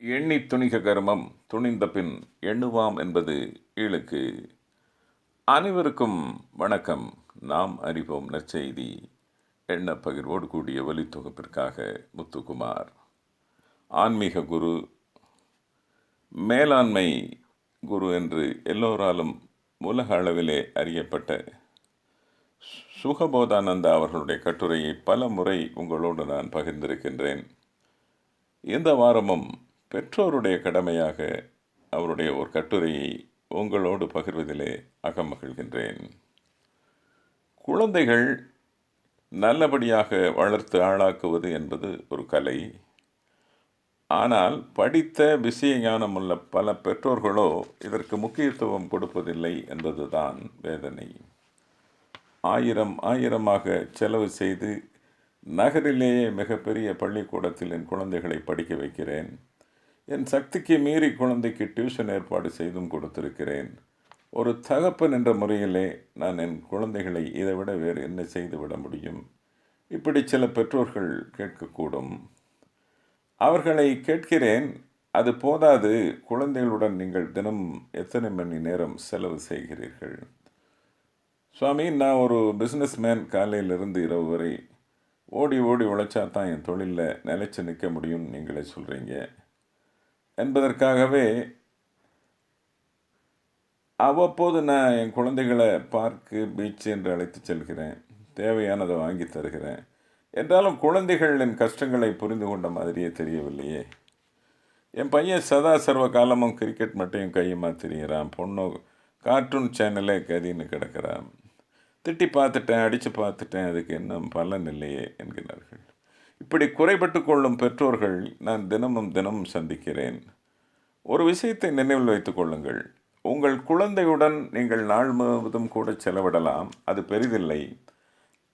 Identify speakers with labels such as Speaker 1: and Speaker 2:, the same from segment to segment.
Speaker 1: எண்ணித் துணிக கருமம் துணிந்த பின் எண்ணுவாம் என்பது ஈழுக்கு. அனைவருக்கும் வணக்கம். நாம் அறிவோம் நற்செய்தி எண்ண பகிர்வோடு கூடிய ஒலித்தொகுப்பிற்காக முத்துக்குமார். ஆன்மீக குரு, மேலாண்மை குரு என்று எல்லோராலும் உலக அளவிலே அறியப்பட்ட சுகபோதானந்தா அவர்களுடைய கட்டுரையை பல முறை உங்களோடு நான் பகிர்ந்திருக்கின்றேன். இந்த வாரமும் பெற்றோருடைய கடமையாக அவருடைய ஒரு கட்டுரையை உங்களோடு பகிர்வதிலே அகமகிழ்கின்றேன். குழந்தைகள் நல்லபடியாக வளர்த்து ஆளாக்குவது என்பது ஒரு கலை. ஆனால் படித்த விஷய ஞானமுள்ள பல பெற்றோர்களோ இதற்கு முக்கியத்துவம் கொடுப்பதில்லை என்பதுதான் வேதனை. ஆயிரமாக செலவு செய்து நகரிலேயே மிகப்பெரிய பள்ளிக்கூடத்தில் என் குழந்தைகளை படிக்க வைக்கிறேன். என் சக்திக்கு மீறி குழந்தைக்கு டியூஷன் ஏற்பாடு செய்தும் கொடுத்திருக்கிறேன். ஒரு தகப்பன் என்ற முறையிலே நான் என் குழந்தைகளை இதைவிட வேறு என்ன செய்துவிட முடியும்? இப்படி சில பெற்றோர்கள் கேட்கக்கூடும். அவர்களை கேட்கிறேன், அது போதாது, குழந்தைகளுடன் நீங்கள் தினம் எத்தனை மணி நேரம் செலவு செய்கிறீர்கள்? சுவாமி, நான் ஒரு பிஸ்னஸ் மேன், காலையிலிருந்து இரவு வரை ஓடி உழைச்சா தான் என் தொழிலில் நிலைச்சு நிற்க முடியும்னு நீங்களே சொல்கிறீங்க என்பதற்காகவே அவ்வப்போது நான் என் குழந்தைகளை பார்க்கு, பீச்சு என்று அழைத்து செல்கிறேன். தேவையானதை வாங்கி தருகிறேன். என்றாலும் குழந்தைகளின் கஷ்டங்களை புரிந்து கொண்ட மாதிரியே தெரியவில்லையே. என் பையன் சதா சர்வ காலமும் கிரிக்கெட் மட்டும் கையுமா திரிகிறான். பொண்ணு கார்ட்டூன் சேனலே கதின்னு கிடக்கிறான். திட்டி பார்த்துட்டேன், அடித்து பார்த்துட்டேன், அதுக்கு இன்னும் பலன் இல்லையே என்கிறார்கள். இப்படி குறைபட்டு கொள்ளும் பெற்றோர்கள் நான் தினமும் சந்திக்கிறேன். ஒரு விஷயத்தை நினைவில் வைத்துக் கொள்ளுங்கள். உங்கள் குழந்தையுடன் நீங்கள் நாள் முழுவதும் கூட செலவிடலாம், அது பெரிதில்லை.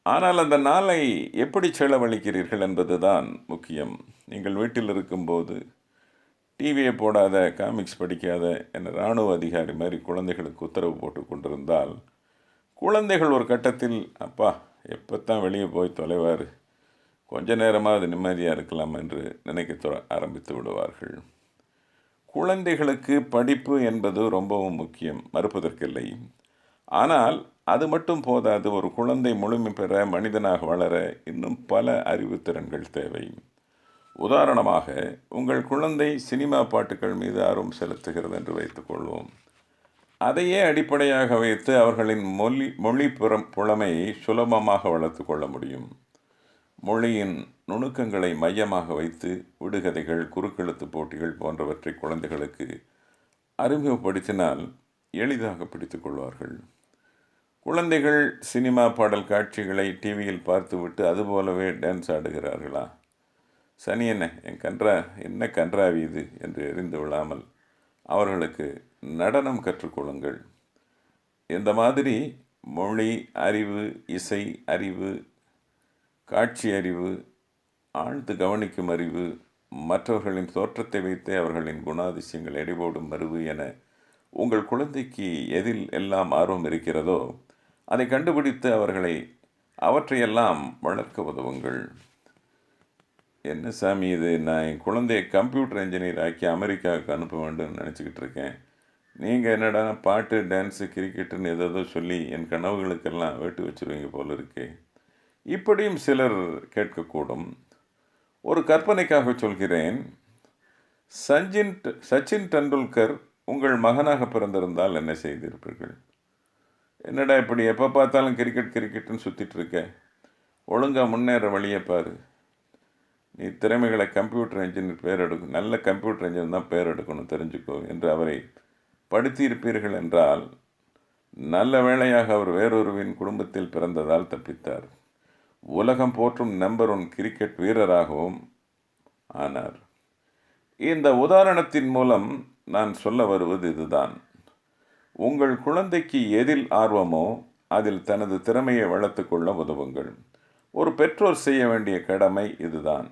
Speaker 1: ஆனால் அந்த நாளை எப்படி செலவழிக்கிறீர்கள் என்பதுதான் முக்கியம். நீங்கள் வீட்டில் இருக்கும்போது டிவியை போடாத, காமிக்ஸ் படிக்காத என இராணுவ அதிகாரி மாதிரி குழந்தைகளுக்கு உத்தரவு போட்டு கொண்டிருந்தால் குழந்தைகள் ஒரு கட்டத்தில், அப்பா எப்போ தான் வெளியே போய் தொலைவார், கொஞ்ச நேரமாவது நிம்மதியாக இருக்கலாம் என்று நினைக்க ஆரம்பித்து விடுவார்கள். குழந்தைகளுக்கு படிப்பு என்பது ரொம்பவும் முக்கியம், மறுப்பதற்கில்லை. ஆனால் அது மட்டும் போதாது. ஒரு குழந்தை முழுமை பெற, மனிதனாக வளர இன்னும் பல அறிவுத்திறன்கள் தேவை. உதாரணமாக, உங்கள் குழந்தை சினிமா பாட்டுகள் மீது ஆர்வம் செலுத்துகிறது என்று வைத்துக்கொள்வோம். அதையே அடிப்படையாக வைத்து அவர்களின் மொழி புலமையை சுலபமாக வளர்த்து கொள்ள முடியும். மொழியின் நுணுக்கங்களை மையமாக வைத்து விடுகதைகள், குறுக்கெழுத்து போட்டிகள் போன்றவற்றை குழந்தைகளுக்கு அறிமுகப்படுத்தினால் எளிதாக பிடித்து கொள்வார்கள். குழந்தைகள் சினிமா பாடல் காட்சிகளை டிவியில் பார்த்துவிட்டு அதுபோலவே டான்ஸ் ஆடுகிறார்களா? சனி என்ன கன்றாவி இது என்று எரிந்து விடாமல் அவர்களுக்கு நடனம் கற்றுக்கொள்ளுங்கள். இந்த மாதிரி மொழி அறிவு, இசை அறிவு, காட்சி அறிவு, ஆழ்ந்து கவனிக்கும் அறிவு, மற்றவர்களின் தோற்றத்தை வைத்தே அவர்களின் குணாதிசயங்கள் எடைபோடும் அறிவு என உங்கள் குழந்தைக்கு எதில் எல்லாம் ஆர்வம் இருக்கிறதோ அதை கண்டுபிடித்து அவற்றையெல்லாம் வளர்க்க உதவுங்கள். என்ன சாமி இது, நான் என் குழந்தையை கம்ப்யூட்டர் இன்ஜினியர் ஆக்கி அமெரிக்காவுக்கு அனுப்ப வேண்டும்னு நினச்சிக்கிட்டு இருக்கேன். நீங்கள் என்னடா பாட்டு, டான்ஸு, கிரிக்கெட்டுன்னு ஏதோ சொல்லி என் கனவுகளுக்கெல்லாம் வேட்டு வச்சுருவீங்க போல இருக்கே. இப்படியும் சிலர் கேட்கக்கூடும். ஒரு கற்பனைக்காக சொல்கிறேன். சச்சின் டெண்டுல்கர் உங்கள் மகனாக பிறந்திருந்தால் என்ன செய்திருப்பீர்கள்? என்னடா இப்படி எப்போ பார்த்தாலும் கிரிக்கெட்டுன்னு சுற்றிட்டு இருக்க, ஒழுங்காக முன்னேற வழியை பாரு, நீ திறமைகளை கம்ப்யூட்டர் இன்ஜினியர் பேர் எடுக்கும், நல்ல கம்ப்யூட்டர் இன்ஜினியர் தான் பேர் எடுக்கணும், தெரிஞ்சுக்கோ என்று அவரை படுத்தியிருப்பீர்கள் என்றால் நல்ல வேளையாக அவர் வேறொருவின் குடும்பத்தில் பிறந்ததால் தப்பித்தார். உலகம் போற்றும் நம்பர் 1 கிரிக்கெட் வீரராகவும் ஆனார். இந்த உதாரணத்தின் மூலம் நான் சொல்ல வருவது இதுதான். உங்கள் குழந்தைக்கு எதில் ஆர்வமோ அதில் தனது திறமையை வளர்த்து கொள்ள உதவுங்கள். ஒரு பெற்றோர் செய்ய வேண்டிய கடமை இதுதான்.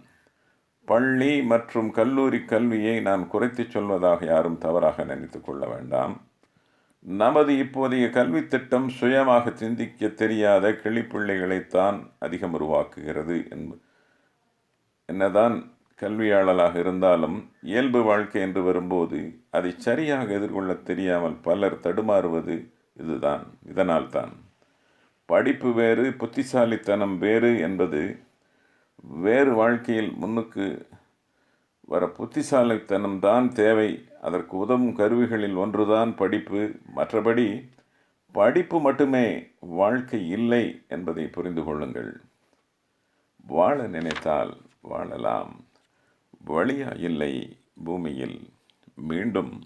Speaker 1: பள்ளி மற்றும் கல்லூரி கல்வியை நான் குறைத்து சொல்வதாக யாரும் தவறாக நினைத்து கொள்ள வேண்டாம். நமது இப்போதைய கல்வி திட்டம் சுயமாக சிந்திக்க தெரியாத கிளிப்பிள்ளைகளைத்தான் அதிகம் உருவாக்குகிறது. என்னதான் கல்வியாளராக இருந்தாலும் இயல்பு வாழ்க்கை என்று வரும்போது அதை சரியாக எதிர்கொள்ள தெரியாமல் பலர் தடுமாறுவது இதனால்தான். படிப்பு வேறு, புத்திசாலித்தனம் வேறு என்பது வேறு. வாழ்க்கையில் முன்னுக்கு வர புத்திசாலித்தனம்தான் தேவை. அதற்கு உதவும் கருவிகளில் ஒன்றுதான் படிப்பு. மற்றபடி படிப்பு மட்டுமே வாழ்க்கை இல்லை என்பதை புரிந்து கொள்ளுங்கள். வாழ நினைத்தால் வாழலாம். வழியா இல்லை பூமியில். மீண்டும்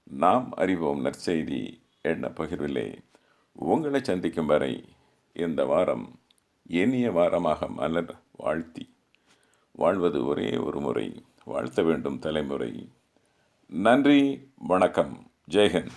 Speaker 1: நாம் அறிவோம் நற்செய்தி எண்ண பகிர்விலே உங்களை சந்திக்கும் வரை இந்த வாரம் இனிய வாரமாக மலர். வாழ்த்தி வாழ்வது ஒரே ஒரு முறை, வாழ்த்த வேண்டும் தலைமுறை. நன்றி, வணக்கம், ஜெய்ஹிந்த்.